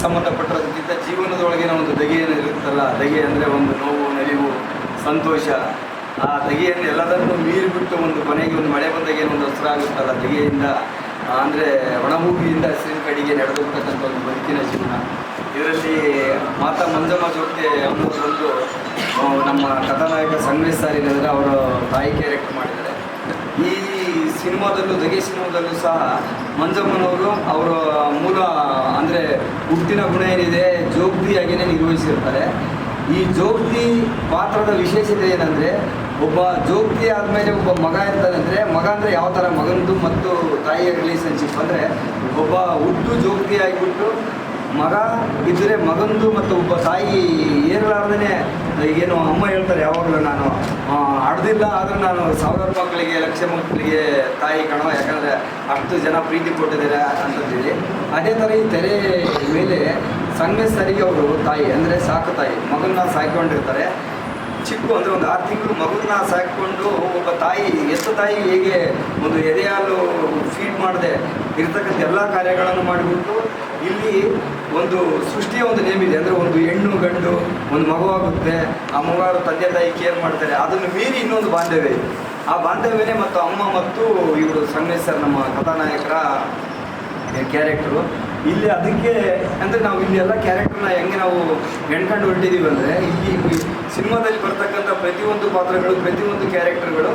ಸಂಬಂಧಪಟ್ಟಿರೋದಕ್ಕಿಂತ ಜೀವನದೊಳಗಿನ ಒಂದು ದಗೆ ಏನಿರುತ್ತಲ್ಲ, ದಗೆ ಅಂದರೆ ಒಂದು ನೋವು, ನಲಿವು, ಸಂತೋಷ, ಆ ದಗೆಯನ್ನು ಎಲ್ಲದನ್ನು ಮೀರಿಬಿಟ್ಟು ಒಂದು ಕೊನೆಗೆ ಒಂದು ಮಳೆ ಬಂದಾಗ ಏನೊಂದು ಹಸಿರಾಗುತ್ತಲ್ಲ ದಗೆಯಿಂದ, ಅಂದರೆ ಒಣಭೂಮಿಯಿಂದ ಹಸಿರಿನ ಕಡೆಗೆ ನಡೆದೋಗ್ತಕ್ಕಂಥ ಒಂದು ಬದುಕಿನ ಜೀವನ. ಇದರಲ್ಲಿ ಮಾತಾ ಮಂಜಮ್ಮ ಜೋತೆ ಅನ್ನೋದೊಂದು ನಮ್ಮ ಕಥಾನಾಯಕ ಸಂಗ್ರೇಶ್ ಸರ್ ಏನಿದ್ರೆ ಅವರ ತಾಯಿ ಕ್ಯಾರೆಕ್ಟರ್ ಮಾಡಿದ್ದಾರೆ. ಈ ಸಿನಿಮಾದಲ್ಲೂ, ದಗೆ ಸಿನಿಮಾದಲ್ಲೂ ಸಹ ಮಂಜಮ್ಮನವರು ಅವರ ಮೂಲ ಅಂದರೆ ಹುಟ್ಟಿನ ಗುಣ ಏನಿದೆ ಜೋಗ್ತಿಯಾಗಿಯೇ ನಿರ್ವಹಿಸಿರ್ತಾರೆ. ಈ ಜೋಗ್ತಿ ಪಾತ್ರದ ವಿಶೇಷತೆ ಏನಂದರೆ, ಒಬ್ಬ ಜೋಗ್ತಿ ಆದಮೇಲೆ ಒಬ್ಬ ಮಗ ಇರ್ತಾನೆ. ಅಂದರೆ ಮಗ ಅಂದರೆ ಯಾವ ಥರ ಮಗನದು ಮತ್ತು ತಾಯಿಯ ರಿಲೇಷನ್ಶಿಪ್ ಅಂದರೆ, ಒಬ್ಬ ಹುಟ್ಟು ಜೋಗ್ತಿ ಆಗಿಬಿಟ್ಟು ಮಗ ಇದ್ದರೆ ಮಗಂದು ಮತ್ತು ಒಬ್ಬ ತಾಯಿ ಏರಲಾರ್ದೇ ಏನು ಅಮ್ಮ ಹೇಳ್ತಾರೆ ಯಾವಾಗಲೂ, ನಾನು ಆಡ್ದಿಲ್ಲ ಆದರೂ ನಾನು 1000 ಮಕ್ಕಳಿಗೆ, ಲಕ್ಷ ಮಕ್ಕಳಿಗೆ ತಾಯಿ ಕಣೋ, ಯಾಕಂದರೆ ಅಷ್ಟು ಜನ ಪ್ರೀತಿ ಕೊಟ್ಟಿದ್ದಾರೆ ಅಂತಂದೇಳಿ. ಅದೇ ಥರ ಈ ತೆರೆ ಮೇಲೆ ಸಂಗ್ರೇಶ್ ಸರಿಗೆ ಅವರು ತಾಯಿ ಅಂದರೆ ಸಾಕು ತಾಯಿ, ಮಗನ್ನ ಸಾಕೊಂಡಿರ್ತಾರೆ. ಚಿಕ್ಕ ಅಂದರೆ ಒಂದು 6 ತಿಂಗಳು ಮಗುವನ್ನ ಸಾಕಿಕೊಂಡು ಒಬ್ಬ ತಾಯಿ, ಎಷ್ಟು ತಾಯಿ ಹೇಗೆ ಒಂದು ಎದೆ ಹಾಲು ಫೀಡ್ ಮಾಡದೆ ಇರ್ತಕ್ಕಂಥ ಎಲ್ಲ ಕಾರ್ಯಗಳನ್ನು ಮಾಡಿಬಿಟ್ಟು, ಇಲ್ಲಿ ಒಂದು ಸೃಷ್ಟಿಯ ಒಂದು ನೇಮಿದೆ. ಅಂದರೆ ಒಂದು ಹೆಣ್ಣು ಗಂಡು ಒಂದು ಮಗುವಾಗುತ್ತೆ, ಆ ಮಗುವಾರು ತಂದೆ ತಾಯಿ ಕೇರ್ ಮಾಡ್ತಾರೆ. ಅದನ್ನು ಮೀರಿ ಇನ್ನೊಂದು ಬಾಂಧವ್ಯ ಇದೆ. ಆ ಬಾಂಧವ್ಯನೇ ಮತ್ತು ಅಮ್ಮ ಮತ್ತು ಇವರು ಸಂಗ್ರೇಶ್ ಸರ್ ನಮ್ಮ ಕಥಾನಾಯಕರ ಕ್ಯಾರೆಕ್ಟರು ಇಲ್ಲಿ. ಅದಕ್ಕೆ ಅಂದರೆ ನಾವು ಇಲ್ಲಿ ಎಲ್ಲ ಕ್ಯಾರೆಕ್ಟರ್ನ ಹೆಂಗೆ ನಾವು ಎಣ್ಕೊಂಡು ಹೊರಟಿದ್ದೀವಿ ಅಂದರೆ, ಇಲ್ಲಿ ಸಿನಿಮಾದಲ್ಲಿ ಬರ್ತಕ್ಕಂಥ ಪ್ರತಿಯೊಂದು ಪಾತ್ರಗಳು, ಪ್ರತಿಯೊಂದು ಕ್ಯಾರೆಕ್ಟರ್ಗಳು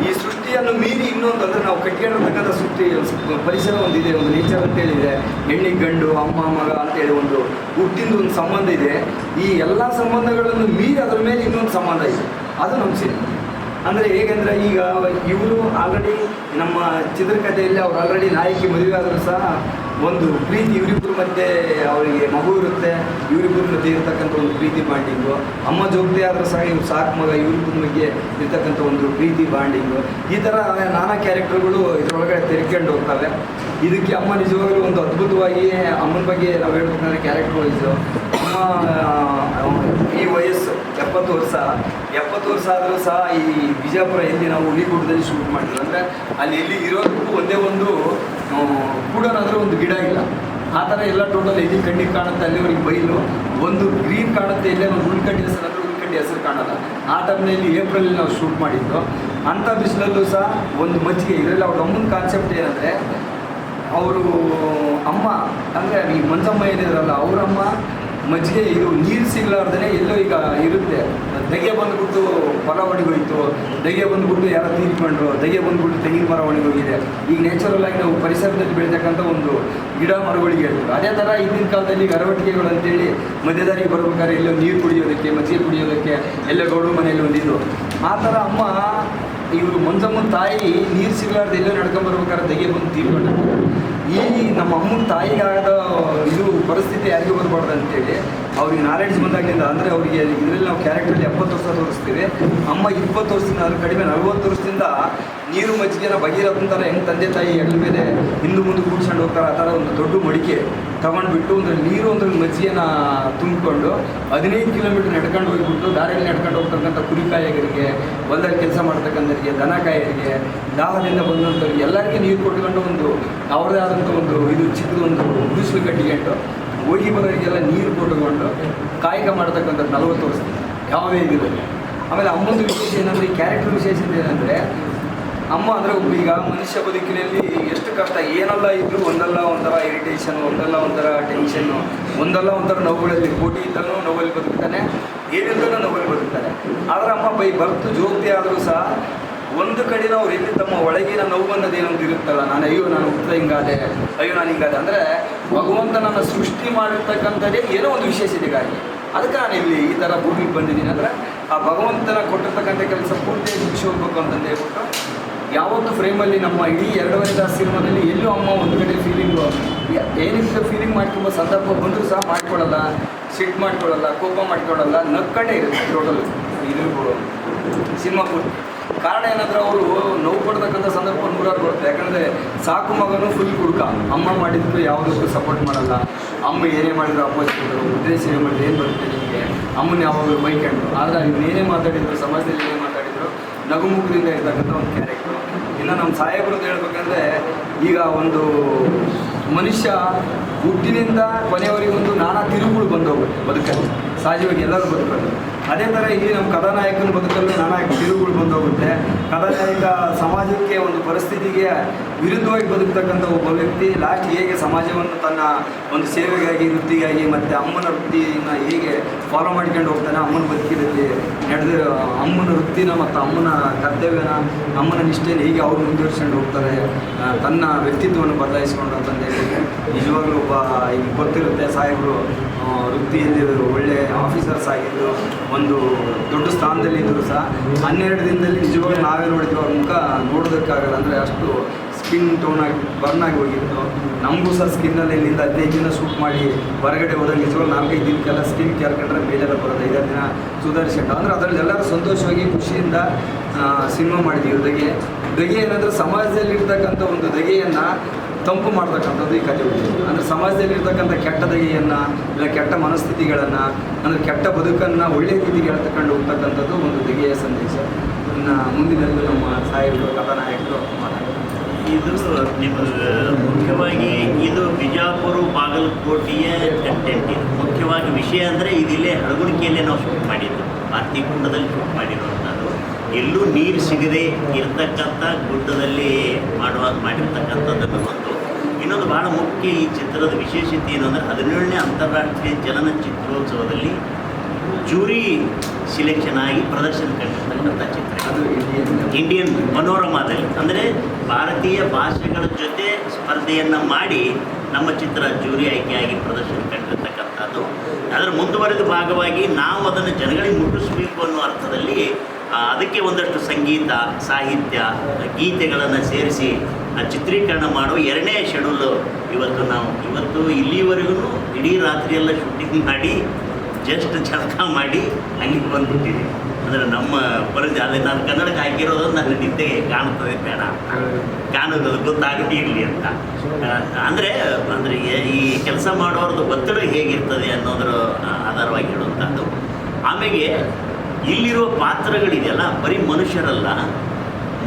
ಈ ಸೃಷ್ಟಿಯನ್ನು ಮೀರಿ ಇನ್ನೊಂದು, ಅಂದರೆ ನಾವು ಕಟ್ಕೊಂಡಿರ್ತಕ್ಕಂಥ ಸೃಷ್ಟಿ ಪರಿಸರ ಒಂದಿದೆ, ಒಂದು ನೇಚರ್ ಅಂತೇಳಿದೆ, ಹೆಣ್ಣಿಗೆ ಗಂಡು, ಅಮ್ಮ ಮಗ ಅಂತೇಳಿ ಒಂದು ಹುಟ್ಟಿಂದ ಒಂದು ಸಂಬಂಧ ಇದೆ. ಈ ಎಲ್ಲ ಸಂಬಂಧಗಳನ್ನು ಮೀರಿ ಅದರ ಮೇಲೆ ಇನ್ನೊಂದು ಸಂಬಂಧ ಇದೆ, ಅದು ನಮ್ಮ ಸಿನಿಮಾ. ಅಂದರೆ ಹೇಗೆಂದರೆ, ಈಗ ಇವರು ಆಲ್ರೆಡಿ ನಮ್ಮ ಚಿತ್ರಕಥೆಯಲ್ಲಿ ಅವ್ರು ಆಲ್ರೆಡಿ ನಾಯಕಿ ಮದುವೆ ಆದರೂ ಸಹ ಒಂದು ಪ್ರೀತಿ ಇವರಿಬ್ಬರ ಮಧ್ಯೆ ಅವರಿಗೆ ಮಗು ಇರುತ್ತೆ, ಇವರಿಬ್ಬರ ಮಧ್ಯೆ ಇರ್ತಕ್ಕಂಥ ಒಂದು ಪ್ರೀತಿ ಬಾಂಡಿಂಗು. ಅಮ್ಮ ಜೋಗ್ತಿ ಆದರೂ ಸಹ ಇವ್ರು ಸಾಕು ಮಗ, ಇವರಿಬ್ಬರ ಬಗ್ಗೆ ಇರ್ತಕ್ಕಂಥ ಒಂದು ಪ್ರೀತಿ ಬಾಂಡಿಂಗು. ಈ ಥರ ನಾನಾ ಕ್ಯಾರೆಕ್ಟರ್ಗಳು ಇದರೊಳಗಡೆ ತೆರೆಕೊಂಡು ಹೋಗ್ತವೆ. ಇದಕ್ಕೆ ಅಮ್ಮ ನಿಜವಾಗಲೂ ಒಂದು ಅದ್ಭುತವಾಗಿ, ಅಮ್ಮನ ಬಗ್ಗೆ ನಾವು ಹೇಳ್ಬೇಕಂದ್ರೆ ಕ್ಯಾರೆಕ್ಟರ್ ವೈಸು ಅಮ್ಮ ಈ ವಯಸ್ಸು 70 ವರ್ಷ ಆದರೂ ಸಹ ಈ ಬಿಜಾಪುರ ಎಲ್ಲಿ ನಾವು ಹುಲಿಗೂಡದಲ್ಲಿ ಶೂಟ್ ಮಾಡಿದ್ವಿ. ಅಂದರೆ ಅಲ್ಲಿ ಎಲ್ಲಿ ಇರೋದಕ್ಕೂ ಒಂದೇ ಒಂದು ಕೂಡನಾದರೂ ಒಂದು ಗಿಡ ಇಲ್ಲ. ಆ ಥರ ಎಲ್ಲ ಟೋಟಲ್ ಎಲ್ಲಿ ಕಣ್ಣಿಗೆ ಕಾಣುತ್ತೆ ಅಲ್ಲಿವರೆಗೆ ಬೈಲು, ಒಂದು ಗ್ರೀನ್ ಕಾಣುತ್ತೆ, ಇಲ್ಲೇ ಒಂದು ಉಳ್ಕಡ್ಡಿ ಹೆಸರು ಅಂದರೆ ಉಳ್ಕಡ್ಡಿ ಹೆಸರು ಕಾಣಲ್ಲ. ಆ ಟೈಮ್ನಲ್ಲಿ ಏಪ್ರಿಲಲ್ಲಿ ನಾವು ಶೂಟ್ ಮಾಡಿದ್ದು. ಅಂಥ ಬಿಸಿಲಲ್ಲೂ ಸಹ ಒಂದು ಮಜ್ಜಿಗೆ. ಇದರಲ್ಲಿ ಅವ್ರ ಅಮ್ಮನ ಕಾನ್ಸೆಪ್ಟ್ ಏನಂದರೆ, ಅವರು ಅಮ್ಮ ಅಂದರೆ ಈ ಮಂಜಮ್ಮ ಏನಿದ್ರಲ್ಲ ಅವರಮ್ಮ ಮಜ್ಜಿಗೆ ಇದು ನೀರು ಸಿಗಲಾರ್ದೇ ಎಲ್ಲೋ ಈಗ ಇರುತ್ತೆ. ದಗೆ ಬಂದುಬಿಟ್ಟು ಹೊಲ ಒಣಗೋಯ್ತು, ದಗೆ ಬಂದುಬಿಟ್ಟು ಯಾರೋ ತೀರ್ಕೊಂಡ್ರು, ದಗೆ ಬಂದುಬಿಟ್ಟು ತೆಂಗಿನ ಮರ ಒಣಗೋಗಿದೆ. ಈಗ ನ್ಯಾಚುರಲ್ ಆಗಿ ನಾವು ಪರಿಸರದಲ್ಲಿ ಬೆಳೀತಕ್ಕಂಥ ಒಂದು ಗಿಡ ಮರಗಳಿಗೆ ಹೇಳ್ತೀವಿ. ಅದೇ ಥರ ಹಿಂದಿನ ಕಾಲದಲ್ಲಿ ಅರವಟ್ಟಿಗೆಗಳು ಅಂತೇಳಿ ಮಧ್ಯದಾರಿಗೆ ಬರ್ಬೇಕಾದ್ರೆ ಎಲ್ಲೋ ನೀರು ಕುಡಿಯೋದಕ್ಕೆ, ಮಜ್ಜಿಗೆ ಕುಡಿಯೋದಕ್ಕೆ ಎಲ್ಲೋ ಗೌಡ್ರ ಮನೆಯಲ್ಲಿ ಒಂದಿದ್ದು. ಆ ಥರ ಅಮ್ಮ ಇವರು ಮಂಜಮ್ಮನ ತಾಯಿ ನೀರು ಸಿಗಲಾರ್ದು ಎಲ್ಲೋ ನಡ್ಕೊಂಬರ್ಬೇಕಾದ್ರೆ ದಗೆ ಬಂದು ತೀರ್ಕೊಂಡಿರ್ತಾರೆ. ಈ ನಮ್ಮ ಅಮ್ಮನ ತಾಯಿಗಾದ ಇದು ಪರಿಸ್ಥಿತಿ ಯಾರಿಗೂ ಬರಬಾರ್ದು ಅಂತೇಳಿ ಅವ್ರಿಗೆ ನಾಲೆಡ್ಜ್ ಬಂದಾಗಲಿಂದ, ಅಂದರೆ ಅವರಿಗೆ ಇದರಲ್ಲಿ ನಾವು ಕ್ಯಾರೆಕ್ಟರಲ್ಲಿ 70 ವರ್ಷ ತೋರಿಸ್ತೀವಿ. ಅಮ್ಮ 20 ವರ್ಷದಿಂದ, ಅದ್ರ ಕಡಿಮೆ 40 ವರ್ಷದಿಂದ ನೀರು ಮಜ್ಜಿಗೆನ ಭಗೀರಥನ ಥರ ಹೆಂಗೆ ತಂದೆ ತಾಯಿ ಹೆಗಲ ಮೇಲೆ ಹಿಂದೆ ಮುಂದೆ ಕೂಡ್ಸ್ಕೊಂಡು ಹೋಗ್ತಾರೆ, ಆ ಥರ ಒಂದು ದೊಡ್ಡ ಮಡಿಕೆ ತೊಗೊಂಡ್ಬಿಟ್ಟು ಒಂದು ನೀರು ಒಂದು ಮಜ್ಜಿಗೆನ ತುಂಬಿಕೊಂಡು 15 ಕಿಲೋಮೀಟ್ರ್ ನಡ್ಕೊಂಡು ಹೋಗ್ಬಿಟ್ಟು ದಾರಿಯಲ್ಲಿ ನಡ್ಕೊಂಡು ಹೋಗ್ತಕ್ಕಂಥ ಕುರಿಕಾಯಗರಿಗೆ, ಹೊಲದಲ್ಲಿ ಕೆಲಸ ಮಾಡ್ತಕ್ಕಂಥವ್ರಿಗೆ, ದನ ಕಾಯರಿಗೆ, ದಾಹದಿಂದ ಬಂದಂಥವ್ರಿಗೆ ಎಲ್ಲರಿಗೂ ನೀರು ಕೊಟ್ಕೊಂಡು ಒಂದು ಅವ್ರದ್ದೇ ಆದಂಥ ಒಂದು ಇದು ಚಿಕ್ಕದೊಂದು ಗುಡಿಸಲು ಕಟ್ಟಿಕೊಂಡು ಹೋಗಿ ಬರೋರಿಗೆಲ್ಲ ನೀರು ಕೊಟ್ಟುಕೊಂಡು ಕಾಯಕ ಮಾಡ್ತಕ್ಕಂಥದ್ದು 40 ವರ್ಷ ಯಾವುದೇ ಇದಿಲ್ಲ. ಆಮೇಲೆ ಅಮ್ಮಂದು ವಿಶೇಷ ಏನಂದರೆ, ಈ ಕ್ಯಾರೆಕ್ಟರ್ ವಿಶೇಷತೆ ಏನಂದರೆ, ಅಮ್ಮ ಅಂದರೆ ಒಬ್ಬ ಈಗ ಮನುಷ್ಯ ಬದುಕಿನಲ್ಲಿ ಎಷ್ಟು ಕಷ್ಟ ಏನೆಲ್ಲ ಇದ್ದರೂ ಒಂದಲ್ಲ ಒಂಥರ ಇರಿಟೇಷನ್, ಒಂದಲ್ಲ ಒಂಥರ ಟೆನ್ಷನ್ನು, ಒಂದಲ್ಲ ಒಂಥರ ನೋವುಗಳಲ್ಲಿ, ಕೋಟಿ ಇದ್ದನೂ ನೋವಲ್ಲಿ ಬದುಕ್ತಾನೆ, ಏನಿಲ್ಲದೂ ನೋವಲ್ಲಿ ಬದುಕ್ತಾನೆ. ಆದರೆ ಅಮ್ಮ ಬರ್ತು ಜೋಗ್ತಿ ಆದರೂ ಸಹ ಒಂದು ಕಡೆ ಅವ್ರು ಎಲ್ಲಿ ತಮ್ಮ ಒಳಗಿನ ನೋವು ಅನ್ನೋದೇನೊಂದು ಇರುತ್ತಲ್ಲ, ನಾನು ಹುಟ್ಟ ಹಿಂಗಾದೆ, ನಾನು ಹಿಂಗಾದೆ ಅಂದರೆ ಭಗವಂತ ನನ್ನ ಸೃಷ್ಟಿ ಮಾಡಿರ್ತಕ್ಕಂಥದ್ದೇ ಏನೋ ಒಂದು ವಿಶೇಷತೆಗಾಗಿ, ಅದಕ್ಕೆ ನಾನು ಇಲ್ಲಿ ಈ ಥರ ಭೂಮಿಗೆ ಬಂದಿದ್ದೀನಿ. ಅಂದರೆ ಆ ಭಗವಂತನ ಕೊಟ್ಟಿರ್ತಕ್ಕಂಥ ಕೆಲಸ ಪೂರ್ತಿ ಮುಗಿಸಿ ಹೋಗ್ಬೇಕು ಅಂತಂದು ಹೇಳ್ಬಿಟ್ಟು ಯಾವತ್ತು ಫ್ರೇಮಲ್ಲಿ ನಮ್ಮ ಇಡೀ 2.5 ತಾಸು ಸಿನಿಮಾದಲ್ಲಿ ಎಲ್ಲೂ ಅಮ್ಮ ಒಂದು ಕಡೆ ಫೀಲಿಂಗು ಏನಿತ್ತು ಫೀಲಿಂಗ್ ಮಾಡ್ಕೊಂಬ ಸಂದರ್ಭ ಬಂದರೂ ಸಹ ಮಾಡ್ಕೊಳ್ಳಲ್ಲ, ಸಿಟ್ಟು ಮಾಡ್ಕೊಳ್ಳಲ್ಲ, ಕೋಪ ಮಾಡ್ಕೊಳ್ಳಲ್ಲ, ನಕ್ಕಂಡೇ ಇರುತ್ತೆ ಟೋಟಲ್ ಇದು ಸಿನಿಮಾ ಪೂರ್ತಿ. ಕಾರಣ ಏನಂದ್ರೆ ಅವರು ನೋವು ಪಡ್ತಕ್ಕಂಥ ಸಂದರ್ಭ 100 ಬರುತ್ತೆ. ಯಾಕಂದರೆ ಸಾಕು ಮಗನೂ ಫುಲ್ ಕುಡುಕ, ಅಮ್ಮ ಮಾಡಿದ್ರು ಯಾವುದಕ್ಕೂ ಸಪೋರ್ಟ್ ಮಾಡಲ್ಲ, ಅಮ್ಮ ಏನೇ ಮಾಡಿದ್ರು ಅಪೋಸಿಟ್, ಉದ್ದೇಶ ಏನೇ ಮಾಡಿದ್ರು ಏನು ಬರುತ್ತೆ ನಿಮಗೆ, ಅಮ್ಮನ ಯಾವಾಗಲೂ ಬೈಕೊಂಡು. ಆದರೆ ಇವನೇನೇ ಮಾತಾಡಿದ್ರು, ಸಮಾಜದಲ್ಲಿ ಏನೇ ಮಾತಾಡಿದ್ರು ನಗುಮುಖದಿಂದ ಇರ್ತಕ್ಕಂಥ ಒಂದು ಕ್ಯಾರೆಕ್ಟ್ರು. ಇನ್ನು ನಮ್ಮ ಸಾಹೇಬ್ರದ್ದು ಹೇಳ್ಬೇಕಂದ್ರೆ, ಈಗ ಒಂದು ಮನುಷ್ಯ ಹುಟ್ಟಿನಿಂದ ಕೊನೆಯವರೆಗೆ ಒಂದು 4 ಬದುಕಲ್ಲಿ, ಸಹಜವಾಗಿ ಎಲ್ಲರೂ ಬದುಕಲ್ಲಿ. ಅದೇ ಥರ ಇಲ್ಲಿ ನಮ್ಮ ಕಥಾನಾಯಕನ ಬದುಕಲ್ಲೂ ನಾನಾ ತಿರುವುಗಳು ಬಂದೋಗುತ್ತೆ. ಕಥಾನಾಯಕ ಸಮಾಜಕ್ಕೆ ಒಂದು ಪರಿಸ್ಥಿತಿಗೆ ವಿರುದ್ಧವಾಗಿ ಬದುಕ್ತಕ್ಕಂಥ ಒಬ್ಬ ವ್ಯಕ್ತಿ ಲಾಸ್ಟ್ ಹೇಗೆ ಸಮಾಜವನ್ನು ತನ್ನ ಒಂದು ಸೇವೆಗಾಗಿ, ವೃತ್ತಿಗಾಗಿ ಮತ್ತು ಅಮ್ಮನ ವೃತ್ತಿನ ಹೇಗೆ ಫಾಲೋ ಮಾಡ್ಕೊಂಡು ಹೋಗ್ತಾನೆ, ಅಮ್ಮನ ಬದುಕಿನಲ್ಲಿ ನಡೆದ ಅಮ್ಮನ ವೃತ್ತಿನ ಮತ್ತು ಅಮ್ಮನ ಕರ್ತವ್ಯನ, ಅಮ್ಮನ ನಿಷ್ಠೆನ ಹೇಗೆ ಅವರು ಮುಂದುವರಿಸ್ಕೊಂಡು ಹೋಗ್ತಾರೆ, ತನ್ನ ವ್ಯಕ್ತಿತ್ವವನ್ನು ಬದಲಾಯಿಸ್ಕೊಂಡು ಅಂತಂದೇಳಿ ನಿಜವಾಗ್ಲೂ ಒಬ್ಬ ಈಗ ಗೊತ್ತಿರುತ್ತೆ ಸಾಹೇಬರು ವೃತ್ತಿಯಲ್ಲಿ ಒಳ್ಳೆ ಆಫೀಸರ್ಸ್ ಆಗಿದ್ದು ಒಂದು ದೊಡ್ಡ ಸ್ಥಾನದಲ್ಲಿದ್ದರೂ ಸಹ 12 ದಿನದಲ್ಲಿ ನಿಜವಾಗ್ಲೂ ನಾವೇ ನೋಡಿದ್ವಿ ಅವ್ರ ಮುಖ ನೋಡೋದಕ್ಕಾಗಲ್ಲ. ಅಂದರೆ ಅಷ್ಟು ಸ್ಕಿನ್ ಟೋನ್ ಆಗಿ ಬರ್ನ್ ಆಗಿ ಹೋಗಿತ್ತು. ನಮಗೂ ಸಹ ಸ್ಕಿನ್ನಲ್ಲಿ ಇಲ್ಲಿಂದ 15 ದಿನ ಶೂಟ್ ಮಾಡಿ ಹೊರಗಡೆ ಹೋದಾಗ ನಿಜವಾಗ್ಲೂ 4-5 ದಿನಕ್ಕೆಲ್ಲ ಸ್ಕಿನ್ ಕೇರ್ಕೊಂಡ್ರೆ ಮೇಲೆಲ್ಲ ಬರೋದು, 5 ದಿನ ಸುಧಾರಿಸ್ಕೊಂಡು ಅಂದರೆ ಅದರಲ್ಲಿ ಎಲ್ಲರೂ ಸಂತೋಷವಾಗಿ ಖುಷಿಯಿಂದ ಸಿನಿಮಾ ಮಾಡಿದ್ದೀವಿ. ದಗೆ ಏನಂದರೆ ಸಮಾಜದಲ್ಲಿರ್ತಕ್ಕಂಥ ಒಂದು ದಗೆಯನ್ನು ತಂಪು ಮಾಡ್ತಕ್ಕಂಥದ್ದು ಈ ಕಥೆ ಉದ್ದೇಶ. ಅಂದರೆ ಸಮಾಜದಲ್ಲಿರ್ತಕ್ಕಂಥ ಕೆಟ್ಟ ದಗೆಯನ್ನು ಇಲ್ಲ ಕೆಟ್ಟ ಮನಸ್ಥಿತಿಗಳನ್ನು ಅಂದರೆ ಕೆಟ್ಟ ಬದುಕನ್ನು ಒಳ್ಳೆಯ ರೀತಿಗೆ ಹೇಳ್ತಕೊಂಡು ಹೋಗ್ತಕ್ಕಂಥದ್ದು ಒಂದು ದಗೆಯ ಸಂದೇಶ. ಇನ್ನು ಮುಂದಿನಲ್ಲೂ ನಮ್ಮ ಸಾಹೇಬರು ಕಥಾನಾಯಕರು ಮಾತಾಡ್ತಾರೆ. ಇದು ನಿಮಗೆ ಮುಖ್ಯವಾಗಿ ಇದು ಬಿಜಾಪುರ ಬಾಗಲಕೋಟೆಯ ಕಂಟೆಂಟ್. ಇದು ಮುಖ್ಯವಾಗಿ ವಿಷಯ ಅಂದರೆ ಇದಿಲ್ಲೇ ಹಳಗುಣಿಕೆಯಲ್ಲೇ ನಾವು ಶೂಟ್ ಮಾಡಿದ್ದು, ಭಾರತೀಯ ಕುಂಡದಲ್ಲಿ ಶೂಟ್ ಮಾಡಿರುವಂಥದ್ದು. ಎಲ್ಲೂ ನೀರು ಸಿಗದೆ ಇರತಕ್ಕಂಥ ಗುಡ್ಡದಲ್ಲಿ ಮಾಡಿರ್ತಕ್ಕಂಥದ್ದನ್ನು ಒಂದು. ಇನ್ನೊಂದು ಭಾಳ ಮುಖ್ಯ ಈ ಚಿತ್ರದ ವಿಶೇಷತೆ ಏನು ಅಂದರೆ 17ನೇ ಅಂತಾರಾಷ್ಟ್ರೀಯ ಚಲನಚಿತ್ರೋತ್ಸವದಲ್ಲಿ ಜೂರಿ ಸಿಲೆಕ್ಷನ್ ಆಗಿ ಪ್ರದರ್ಶನ ಕಂಡಿರ್ತಕ್ಕಂಥ ಚಿತ್ರ. ಅದು ಇಂಡಿಯನ್ ಮನೋರಮಾದಲ್ಲಿ ಅಂದರೆ ಭಾರತೀಯ ಭಾಷೆಗಳ ಜೊತೆ ಸ್ಪರ್ಧೆಯನ್ನು ಮಾಡಿ ನಮ್ಮ ಚಿತ್ರ ಜೂರಿ ಆಯ್ಕೆಯಾಗಿ ಪ್ರದರ್ಶನ ಕಂಡಿರ್ತಕ್ಕಂಥದ್ದು. ಅದರ ಮುಂದುವರೆದ ಭಾಗವಾಗಿ ನಾವು ಅದನ್ನು ಜನಗಳಿಗೆ ಮುಟ್ಟಿಸಬೇಕು ಅನ್ನೋ ಅರ್ಥದಲ್ಲಿ ಅದಕ್ಕೆ ಒಂದಷ್ಟು ಸಂಗೀತ, ಸಾಹಿತ್ಯ, ಗೀತೆಗಳನ್ನು ಸೇರಿಸಿ ಚಿತ್ರೀಕರಣ ಮಾಡುವ 2ನೇ ಶೆಡ್ಯೂಲು ಇವತ್ತು ಇಲ್ಲಿವರೆಗೂ ಇಡೀ ರಾತ್ರಿಯೆಲ್ಲ ಶೂಟಿಂಗ್ ಮಾಡಿ ಜಸ್ಟ್ ಝಳಕ ಮಾಡಿ ಅಲ್ಲಿಗೆ ಬಂದುಬಿಟ್ಟಿದೆ. ಅಂದರೆ ನಮ್ಮ ಪರಿಸ್ಥಿತಿ ಅದೇ ನಾನು ಕನ್ನಡಕ್ಕೆ ಹಾಕಿರೋದು ನನ್ನ ನಿದ್ದೆಗೆ ಕಾಣುತ್ತದೆ ಬೇಡ, ಕಾಣೋದು ಗೊತ್ತಾಗಿರಲಿ ಅಂತ. ಅಂದರೆ ಈ ಕೆಲಸ ಮಾಡೋರದ್ದು ಒತ್ತಡ ಹೇಗಿರ್ತದೆ ಅನ್ನೋದರ ಆಧಾರವಾಗಿ ಹೇಳುವಂಥದ್ದು. ಆಮೇಲೆ ಇಲ್ಲಿರುವ ಪಾತ್ರಗಳಿದೆಯಲ್ಲ ಬರೀ ಮನುಷ್ಯರಲ್ಲ,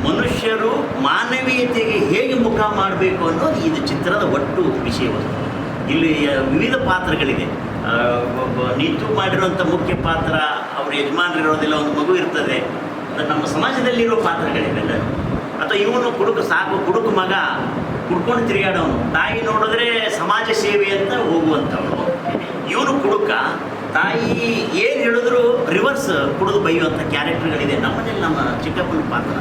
ಮನುಷ್ಯರು ಮಾನವೀಯತೆಗೆ ಹೇಗೆ ಮುಖ ಮಾಡಬೇಕು ಅನ್ನೋದು ಇದು ಚಿತ್ರದ ಒಟ್ಟು ವಿಷಯವನ್ನು. ಇಲ್ಲಿ ವಿವಿಧ ಪಾತ್ರಗಳಿದೆ. ಒಬ್ಬ ನೀತು ಮಾಡಿರುವಂಥ ಮುಖ್ಯ ಪಾತ್ರ, ಅವ್ರ ಯಜಮಾನರಿರೋದಿಲ್ಲ, ಒಂದು ಮಗು ಇರ್ತದೆ. ನಮ್ಮ ಸಮಾಜದಲ್ಲಿರೋ ಪಾತ್ರಗಳಿವೆಲ್ಲ. ಅಥವಾ ಇವನು ಕುಡುಕು ಮಗ ಕುಡ್ಕೊಂಡು ತಿರುಗಾಡೋನು, ತಾಯಿ ನೋಡಿದ್ರೆ ಸಮಾಜ ಸೇವೆ ಅಂತ ಹೋಗುವಂಥವನು. ಇವನು ಕುಡುಕ, ತಾಯಿ ಏನು ಹೇಳಿದ್ರು ರಿವರ್ಸ್ ಕುಡಿದು ಬೈಯುವಂಥ ಕ್ಯಾರೆಕ್ಟರ್ಗಳಿದೆ ನಮ್ಮನೇಲಿ. ನಮ್ಮ ಚಿಕ್ಕಪ್ಪನ ಪಾತ್ರ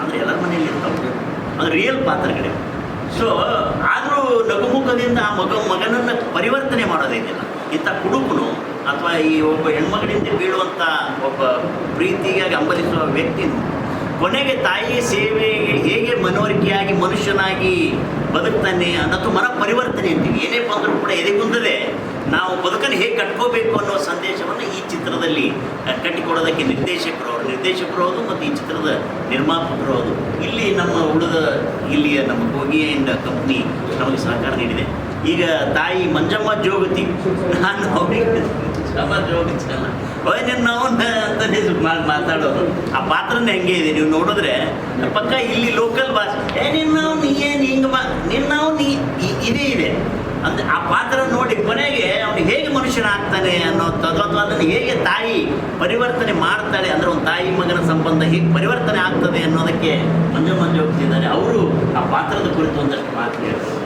ಅಂದರೆ ಎಲ್ಲರ ಮನೆಯಲ್ಲಿ ಇರ್ತಾವೆ, ಅದು ರಿಯಲ್ ಪಾತ್ರಗಳಿವೆ. ಸೊ ಆದರೂ ನಗುಮುಖದಿಂದ ಆ ಮಗನನ್ನು ಪರಿವರ್ತನೆ ಮಾಡೋದೇನಿಲ್ಲ. ಇಂಥ ಕುಡುಕನು ಅಥವಾ ಈ ಒಬ್ಬ ಹೆಣ್ಮಗಳಿಂದ ಬೀಳುವಂಥ ಒಬ್ಬ ಪ್ರೀತಿಗಾಗಿ ಹಂಬಲಿಸುವ ವ್ಯಕ್ತಿನೂ ಕೊನೆಗೆ ತಾಯಿ ಸೇವೆಗೆ ಹೇಗೆ ಮನವರಿಕೆಯಾಗಿ ಮನುಷ್ಯನಾಗಿ ಬದುಕ್ತಾನೆ ಅನ್ನೋದು ಮನ ಪರಿವರ್ತನೆ ಅಂತೀವಿ. ಏನೇ ಬಂದರೂ ಕೂಡ ಎದೆಗುಂದದೆ ನಾವು ಬದುಕನ್ನು ಹೇಗೆ ಕಟ್ಕೋಬೇಕು ಅನ್ನೋ ಸಂದೇಶವನ್ನು ಈ ಚಿತ್ರದಲ್ಲಿ ಕಟ್ಟಿಕೊಡೋದಕ್ಕೆ ನಿರ್ದೇಶಕರು ಹೌದು ಮತ್ತು ಈ ಚಿತ್ರದ ನಿರ್ಮಾಪಕರು ಹೌದು. ಇಲ್ಲಿ ಇಲ್ಲಿಯ ನಮ್ಮ ಕೋಗಿ ಆ್ಯಂಡ್ ಕಂಪ್ನಿ ನಮಗೆ ಸಹಕಾರ ನೀಡಿದೆ. ಈಗ ತಾಯಿ ಮಂಜಮ್ಮ ಜೋಗತಿ, ನಾನು ಅವ್ರಿಗೆ ಜೋಗಿಸಲ್ಲ ನಾವು ಅಂತಲೇ ಮಾತಾಡೋದು. ಆ ಪಾತ್ರನೇ ಹೆಂಗೆ ಇದೆ ನೀವು ನೋಡಿದ್ರೆ ಪಕ್ಕ ಇಲ್ಲಿ ಲೋಕಲ್ ಭಾಷೆ ನೀ ಇದೇ ಇದೆ ಅಂದರೆ ಆ ಪಾತ್ರ ನೋಡಿ ಕೊನೆಗೆ ಅವನು ಹೇಗೆ ಮನುಷ್ಯನಾಗ್ತಾನೆ ಅನ್ನೋಂಥದ್ದು, ಅಥವಾ ಅದನ್ನು ಹೇಗೆ ತಾಯಿ ಪರಿವರ್ತನೆ ಮಾಡ್ತಾಳೆ ಅಂದರೆ ಒಂದು ತಾಯಿ ಮಗನ ಸಂಬಂಧ ಹೇಗೆ ಪರಿವರ್ತನೆ ಆಗ್ತದೆ ಅನ್ನೋದಕ್ಕೆ ಮಂಜಮ್ಮ ಹೋಗ್ತಿದ್ದಾರೆ. ಅವರು ಆ ಪಾತ್ರದ ಕುರಿತು ಒಂದಷ್ಟು ಮಾತು ಹೇಳ್ತಾರೆ.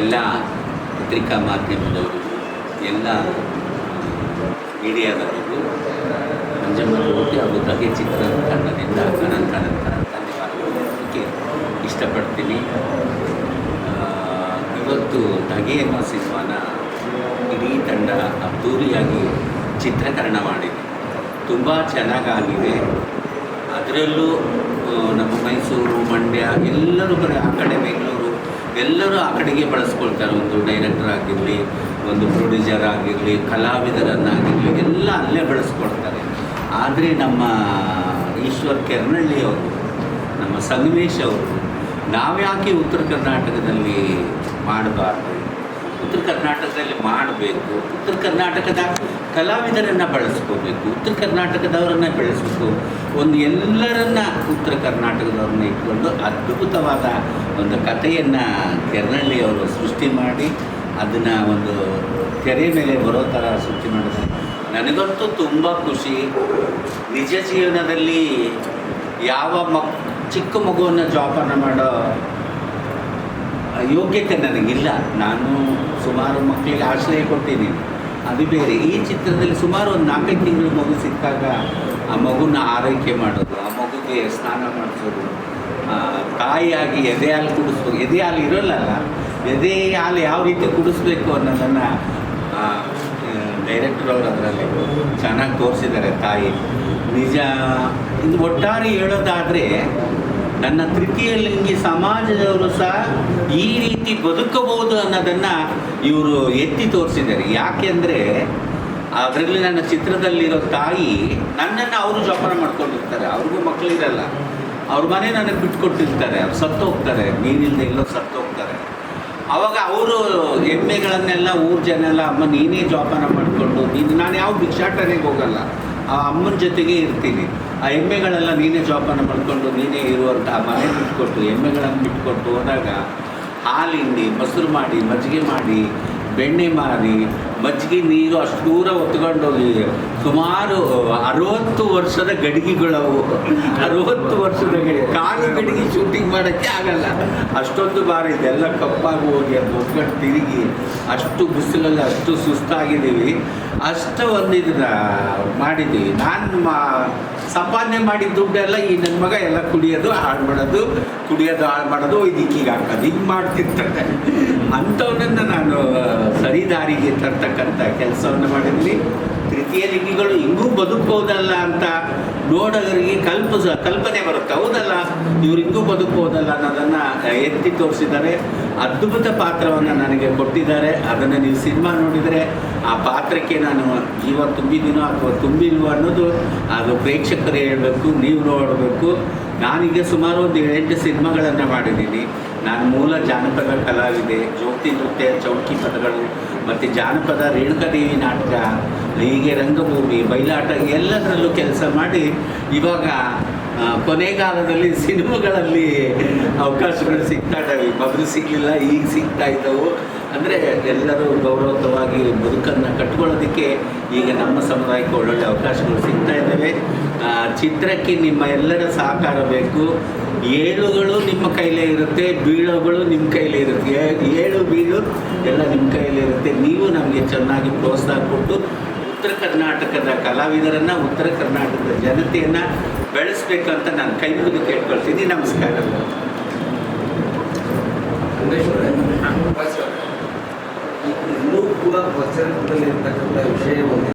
ಎಲ್ಲ ಪತ್ರಿಕಾ ಮಾಧ್ಯಮದವರು, ಎಲ್ಲ ಮೀಡಿಯಾದವರು ಮಂಜಮ್ಮ ಜೋಗತಿ ಅವರು ದಗೆ ಚಿತ್ರದ ತಂಡದಿಂದ ಅನಂತ ಧನ್ಯವಾದಕ್ಕೆ ಇಷ್ಟಪಡ್ತೀನಿ. ಇವತ್ತು ದಗೆ ಎಂಬ ಸಿನಿಮಾನ ಇಡೀ ತಂಡ ಅದ್ಧೂರಿಯಾಗಿ ಚಿತ್ರೀಕರಣ ಮಾಡಿದೆ. ತುಂಬ ಚೆನ್ನಾಗಾಗಿದೆ. ಅದರಲ್ಲೂ ನಮ್ಮ ಮೈಸೂರು, ಮಂಡ್ಯ ಎಲ್ಲರೂ ಆ ಕಡೆ ಬೆಂಗಳೂರು ಎಲ್ಲರೂ ಆ ಕಡೆಗೆ ಬಳಸ್ಕೊಳ್ತಾರೆ. ಒಂದು ಡೈರೆಕ್ಟರ್ ಆಗಿರಲಿ, ಒಂದು ಪ್ರೊಡ್ಯೂಸರ್ ಆಗಿರಲಿ, ಕಲಾವಿದರನ್ನಾಗಿರಲಿ ಎಲ್ಲ ಅಲ್ಲೇ ಬಳಸ್ಕೊಳ್ತಾರೆ. ಆದರೆ ನಮ್ಮ ಈಶ್ವರ್ ಕೆರ್ನಳ್ಳಿ ಅವರು, ನಮ್ಮ ಸಂಗಮೇಶ್ ಅವರು, ನಾವ್ಯಾಕೆ ಉತ್ತರ ಕರ್ನಾಟಕದಲ್ಲಿ ಮಾಡಬಾರ್ದು, ಉತ್ತರ ಕರ್ನಾಟಕದಲ್ಲಿ ಮಾಡಬೇಕು. ಉತ್ತರ ಕರ್ನಾಟಕದ ಕಲಾವಿದರನ್ನು ಬಳಸ್ಕೋಬೇಕು, ಉತ್ತರ ಕರ್ನಾಟಕದವರನ್ನು ಬೆಳೆಸಬೇಕು. ಒಂದು ಎಲ್ಲರನ್ನ ಉತ್ತರ ಕರ್ನಾಟಕದವ್ರನ್ನ ಇಟ್ಕೊಂಡು ಅದ್ಭುತವಾದ ಒಂದು ಕಥೆಯನ್ನು ಕೆರ್ನಳ್ಳಿ ಅವರು ಸೃಷ್ಟಿ ಮಾಡಿ ಅದನ್ನು ಒಂದು ತೆರೆ ಮೇಲೆ ಬರೋ ಥರ ಸೃಷ್ಟಿ ಮಾಡಿದ್ದಾರೆ. ನನಗಂತೂ ತುಂಬ ಖುಷಿ. ನಿಜ ಜೀವನದಲ್ಲಿ ಯಾವ ಚಿಕ್ಕ ಮಗುವನ್ನು ಜೋಪಾನ ಮಾಡೋ ಯೋಗ್ಯತೆ ನನಗಿಲ್ಲ. ನಾನು ಸುಮಾರು ಮಕ್ಕಳಿಗೆ ಆಶ್ರಯ ಕೊಟ್ಟಿದ್ದೀನಿ, ಅದು ಬೇರೆ. ಈ ಚಿತ್ರದಲ್ಲಿ ಸುಮಾರು ಒಂದು 4-5 ತಿಂಗಳು ಮಗು ಸಿಕ್ಕಾಗ ಆ ಮಗುನ ಆರೈಕೆ ಮಾಡೋದು, ಆ ಮಗುಗೆ ಸ್ನಾನ ಮಾಡಿಸೋದು, ತಾಯಿಯಾಗಿ ಎದೆ ಹಾಲು ಕುಡಿಸ್ಬೇಕು. ಎದೆ ಹಾಲು ಇರೋಲ್ಲ, ಎದೆ ಹಾಲು ಯಾವ ರೀತಿ ಕುಡಿಸ್ಬೇಕು ಅನ್ನೋದನ್ನು ಡೈರೆಕ್ಟರ್ ಅವರು ಅದರಲ್ಲಿ ಚೆನ್ನಾಗಿ ತೋರಿಸಿದ್ದಾರೆ. ತಾಯಿ ನಿಜ. ಇದು ಒಟ್ಟಾರೆ ಹೇಳೋದಾದರೆ ನನ್ನ ತೃತೀಯ ಲಿಂಗಿ ಸಮಾಜದವರು ಸಹ ಈ ರೀತಿ ಬದುಕಬಹುದು ಅನ್ನೋದನ್ನು ಇವರು ಎತ್ತಿ ತೋರಿಸಿದ್ದಾರೆ. ಯಾಕೆಂದರೆ ಅದರಲ್ಲಿ ನನ್ನ ಚಿತ್ರದಲ್ಲಿರೋ ತಾಯಿ ನನ್ನನ್ನು ಅವರು ಜೋಪಾನ ಮಾಡ್ಕೊಂಡಿರ್ತಾರೆ. ಅವ್ರಿಗೂ ಮಕ್ಕಳಿರಲ್ಲ, ಅವ್ರ ಮನೆ ನನಗೆ ಬಿಟ್ಕೊಟ್ಟಿರ್ತಾರೆ, ಅವ್ರು ಸತ್ತು ಹೋಗ್ತಾರೆ, ನೀರಿಲ್ಲದೆ ಎಲ್ಲೋ ಸತ್ತು ಹೋಗ್ತಾರೆ. ಆವಾಗ ಅವರು ಎಮ್ಮೆಗಳನ್ನೆಲ್ಲ ಊರ ಜನ ಎಲ್ಲ ಅಮ್ಮ ನೀನೇ ಜೋಪಾನ ಮಾಡಿಕೊಂಡು ನಾನು ಯಾವ ಭಿಕ್ಷಾಟನೆಗೆ ಹೋಗಲ್ಲ, ಆ ಅಮ್ಮನ ಜೊತೆಗೆ ಇರ್ತೀನಿ, ಆ ಎಮ್ಮೆಗಳೆಲ್ಲ ನೀನೇ ಜೋಪಾನ ಮಾಡಿಕೊಂಡು ನೀನೇ ಇರುವಂಥ ಆ ಮನೆ ಬಿಟ್ಕೊಟ್ಟು ಎಮ್ಮೆಗಳನ್ನು ಬಿಟ್ಕೊಟ್ಟು ಹೋದಾಗ ಹಾಲು ಹಿಂಡಿ, ಮೊಸರು ಮಾಡಿ, ಮಜ್ಜಿಗೆ ಮಾಡಿ, ಬೆಣ್ಣೆ ಮಾರಿ, ಮಜ್ಜಿಗೆ ನೀರು ಅಷ್ಟು ದೂರ ಹೊತ್ಕೊಂಡೋಗಿ ಸುಮಾರು 60 ವರ್ಷದ ಗಡಿಗೆಗಳವು. 60 ವರ್ಷದ ಕಾಲು ಗಡಿಗೆ ಶೂಟಿಂಗ್ ಮಾಡೋಕ್ಕೆ ಆಗಲ್ಲ, ಅಷ್ಟೊಂದು ಭಾರ ಇದೆಲ್ಲ ಕಪ್ಪಾಗಿ ಹೋಗಿ ಅದು ಹೊತ್ಕೊಂಡು ತಿರುಗಿ ಅಷ್ಟು ಬಿಸಿಲಲ್ಲಿ ಅಷ್ಟು ಸುಸ್ತಾಗಿದ್ದೀವಿ. ಅಷ್ಟು ಒಂದು ಇದನ್ನ ಮಾಡಿದ್ದೀವಿ. ನಾನು ಸಂಪಾದನೆ ಮಾಡಿದ ದುಡ್ಡೆಲ್ಲ ಈ ನನ್ನ ಮಗ ಎಲ್ಲ ಕುಡಿಯೋದು ಹಾಳು ಮಾಡೋದು, ಕುಡಿಯೋದು ಹಾಳು ಮಾಡೋದು, ಇದಕ್ಕೀಗ ಹಾಕೋದು ಹಿಂಗೆ ಮಾಡ್ತಿರ್ತಾರೆ. ಅಂಥವನ್ನ ನಾನು ಸರಿದಾರಿಗೆ ತರ್ತಕ್ಕಂಥ ಕೆಲಸವನ್ನು ಮಾಡಿದ್ವಿ. ತೃತೀಯ ಲಿಂಗಿಗಳು ಹಿಂಗೂ ಬದುಕ್ಬೋದಲ್ಲ ಅಂತ ನೋಡೋರಿಗೆ ಕಲ್ಪನೆ ಬರುತ್ತೆ. ಹೌದಲ್ಲ, ಇವ್ರು ಹಿಂಗೂ ಬದುಕ್ಬೋದಲ್ಲ ಅನ್ನೋದನ್ನು ಎತ್ತಿ ತೋರಿಸಿದ್ದಾರೆ. ಅದ್ಭುತ ಪಾತ್ರವನ್ನು ನನಗೆ ಕೊಟ್ಟಿದ್ದಾರೆ. ಅದನ್ನು ನೀವು ಸಿನಿಮಾ ನೋಡಿದರೆ ಆ ಪಾತ್ರಕ್ಕೆ ನಾನು ಜೀವ ತುಂಬಿದ್ದೀನೋ ಅಥವಾ ತುಂಬಿಲ್ವೋ ಅನ್ನೋದು ಅದು ಪ್ರೇಕ್ಷಕರು ಹೇಳಬೇಕು, ನೀವು ನೋಡಬೇಕು. ನಾನೀಗ ಸುಮಾರು ಒಂದು 8 ಸಿನಿಮಾಗಳನ್ನು ಮಾಡಿದ್ದೀನಿ. ನಾನು ಮೂಲ ಜಾನಪದ ಕಲಾವಿದೆ, ಜ್ಯೋತಿ ನೃತ್ಯ, ಚೌಕಿ ಪದಗಳು ಮತ್ತು ಜಾನಪದ ರೇಣುಕಾದೇವಿ ನಾಟಕ, ಹೀಗೆ ರಂಗಭೂಮಿ, ಬಯಲಾಟ ಎಲ್ಲದರಲ್ಲೂ ಕೆಲಸ ಮಾಡಿ ಇವಾಗ ಕೊನೆಗಾಲದಲ್ಲಿ ಸಿನಿಮಾಗಳಲ್ಲಿ ಅವಕಾಶಗಳು ಸಿಗ್ತಾ ಇದ್ದಾವೆ. ಮೊದಲು ಸಿಗಲಿಲ್ಲ, ಈಗ ಸಿಗ್ತಾ ಇದ್ದವು. ಅಂದರೆ ಎಲ್ಲರೂ ಗೌರವಯುತವಾಗಿ ಬದುಕನ್ನು ಕಟ್ಕೊಳ್ಳೋದಕ್ಕೆ ಈಗ ನಮ್ಮ ಸಮುದಾಯಕ್ಕೆ ಒಳ್ಳೊಳ್ಳೆ ಅವಕಾಶಗಳು ಸಿಗ್ತಾ ಇದ್ದಾವೆ. ಚಿತ್ರಕ್ಕೆ ನಿಮ್ಮ ಎಲ್ಲರ ಸಹಕಾರ ಬೇಕು. ಏಳುಗಳು ನಿಮ್ಮ ಕೈಲೇ ಇರುತ್ತೆ, ಬೀಳೋಗಳು ನಿಮ್ಮ ಕೈಲೇ ಇರುತ್ತೆ. ಏಳು ಬೀಳು ಎಲ್ಲ ನಿಮ್ಮ ಕೈಲೇ ಇರುತ್ತೆ. ನೀವು ನಮಗೆ ಚೆನ್ನಾಗಿ ಪ್ರೋತ್ಸಾಹ ಕೊಟ್ಟು ಉತ್ತರ ಕರ್ನಾಟಕದ ಕಲಾವಿದರನ್ನು, ಉತ್ತರ ಕರ್ನಾಟಕದ ಜನತೆಯನ್ನು ಬೆಳೆಸಬೇಕಂತ ನಾನು ಕೈ ಮುಗಿದು ಕೇಳ್ಕೊಳ್ತೀನಿ. ನಮಸ್ಕಾರ. ಇನ್ನೂ ಕೂಡ ಪ್ರಚಲಿತದಲ್ಲಿರ್ತಕ್ಕಂಥ ವಿಷಯ ಒಂದು